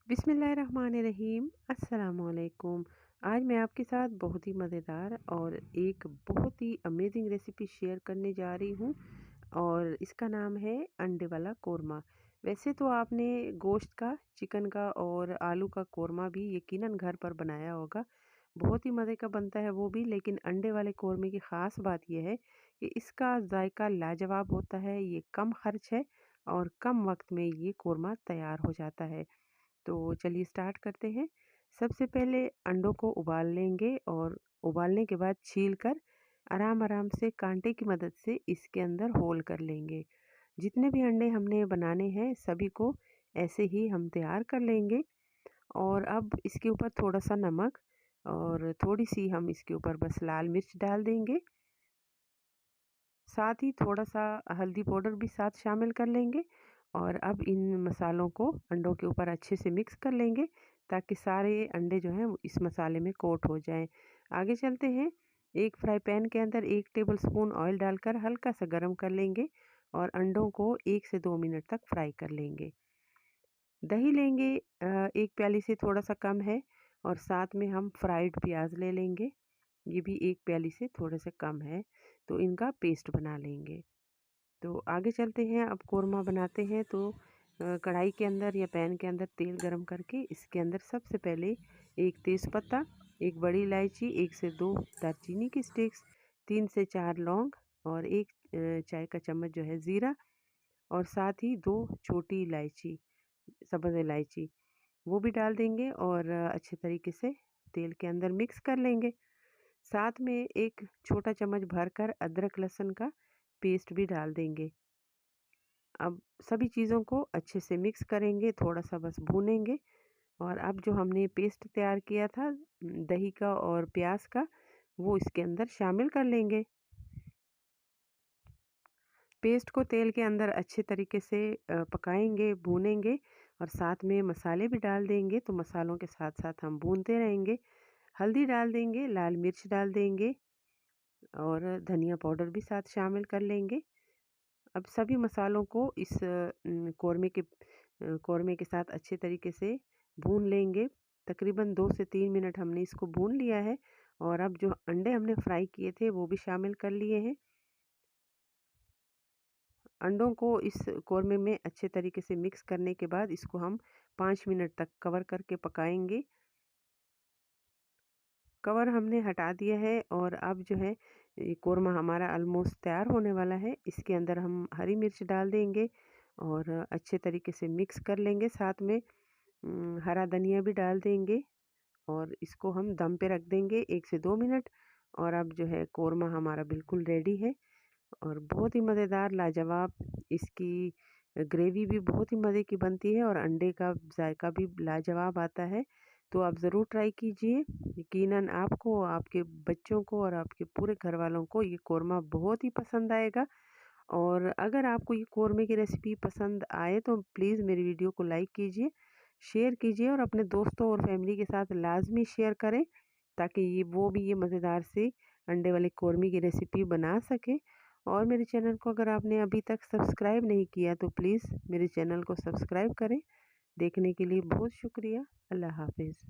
बिस्मिल्लाहिर्रहमानिर्रहीम। अस्सलामुअलैकुम। आज मैं आपके साथ बहुत ही मज़ेदार और एक बहुत ही अमेजिंग रेसिपी शेयर करने जा रही हूँ और इसका नाम है अंडे वाला कोरमा। वैसे तो आपने गोश्त का, चिकन का और आलू का कोरमा भी यकीनन घर पर बनाया होगा। बहुत ही मज़े का बनता है वो भी, लेकिन अंडे वाले कोरमे की ख़ास बात यह है कि इसका जायका लाजवाब होता है। ये कम खर्च है और कम वक्त में ये कोरमा तैयार हो जाता है। तो चलिए स्टार्ट करते हैं। सबसे पहले अंडों को उबाल लेंगे और उबालने के बाद छील कर आराम आराम से कांटे की मदद से इसके अंदर होल कर लेंगे। जितने भी अंडे हमने बनाने हैं सभी को ऐसे ही हम तैयार कर लेंगे। और अब इसके ऊपर थोड़ा सा नमक और थोड़ी सी हम इसके ऊपर बस लाल मिर्च डाल देंगे। साथ ही थोड़ा सा हल्दी पाउडर भी साथ शामिल कर लेंगे। और अब इन मसालों को अंडों के ऊपर अच्छे से मिक्स कर लेंगे ताकि सारे अंडे जो हैं इस मसाले में कोट हो जाएं। आगे चलते हैं। एक फ्राई पैन के अंदर 1 टेबल स्पून ऑयल डालकर हल्का सा गर्म कर लेंगे और अंडों को 1 से 2 मिनट तक फ्राई कर लेंगे। दही लेंगे, एक प्याली से थोड़ा सा कम है। और साथ में हम फ्राइड प्याज ले लेंगे, ये भी एक प्याली से थोड़े से कम है। तो इनका पेस्ट बना लेंगे। तो आगे चलते हैं। अब कोरमा बनाते हैं। तो कढ़ाई के अंदर या पैन के अंदर तेल गरम करके इसके अंदर सबसे पहले एक तेज़पत्ता, एक बड़ी इलायची, 1 से 2 दालचीनी की स्टिक्स, 3 से 4 लौंग और एक चाय का चम्मच जो है ज़ीरा, और साथ ही 2 छोटी इलायची, सब्ज़ इलायची, वो भी डाल देंगे और अच्छे तरीके से तेल के अंदर मिक्स कर लेंगे। साथ में एक छोटा चम्मच भरकर अदरक लहसुन का पेस्ट भी डाल देंगे। अब सभी चीज़ों को अच्छे से मिक्स करेंगे, थोड़ा सा बस भूनेंगे। और अब जो हमने पेस्ट तैयार किया था दही का और प्याज का, वो इसके अंदर शामिल कर लेंगे। पेस्ट को तेल के अंदर अच्छे तरीके से पकाएंगे, भूनेंगे और साथ में मसाले भी डाल देंगे। तो मसालों के साथ साथ हम भूनते रहेंगे। हल्दी डाल देंगे, लाल मिर्च डाल देंगे और धनिया पाउडर भी साथ शामिल कर लेंगे। अब सभी मसालों को इस कौरमे के साथ अच्छे तरीके से भून लेंगे। तकरीबन 2 से 3 मिनट हमने इसको भून लिया है। और अब जो अंडे हमने फ्राई किए थे वो भी शामिल कर लिए हैं। अंडों को इस कौरमे में अच्छे तरीके से मिक्स करने के बाद इसको हम 5 मिनट तक कवर करके पकाएंगे। कवर हमने हटा दिया है और अब जो है ये कोरमा हमारा ऑलमोस्ट तैयार होने वाला है। इसके अंदर हम हरी मिर्च डाल देंगे और अच्छे तरीके से मिक्स कर लेंगे। साथ में हरा धनिया भी डाल देंगे और इसको हम दम पे रख देंगे 1 से 2 मिनट। और अब जो है कोरमा हमारा बिल्कुल रेडी है और बहुत ही मज़ेदार, लाजवाब। इसकी ग्रेवी भी बहुत ही मज़े की बनती है और अंडे का जायका भी लाजवाब आता है। तो आप ज़रूर ट्राई कीजिए। यकीनन आपको, आपके बच्चों को और आपके पूरे घर वालों को ये कोरमा बहुत ही पसंद आएगा। और अगर आपको ये कोरमे की रेसिपी पसंद आए तो प्लीज़ मेरी वीडियो को लाइक कीजिए, शेयर कीजिए और अपने दोस्तों और फैमिली के साथ लाजमी शेयर करें ताकि वो भी ये मज़ेदार से अंडे वाले कोरमे की रेसिपी बना सकें। और मेरे चैनल को अगर आपने अभी तक सब्सक्राइब नहीं किया तो प्लीज़ मेरे चैनल को सब्सक्राइब करें। देखने के लिए बहुत शुक्रिया। अल्लाह हाफिज़।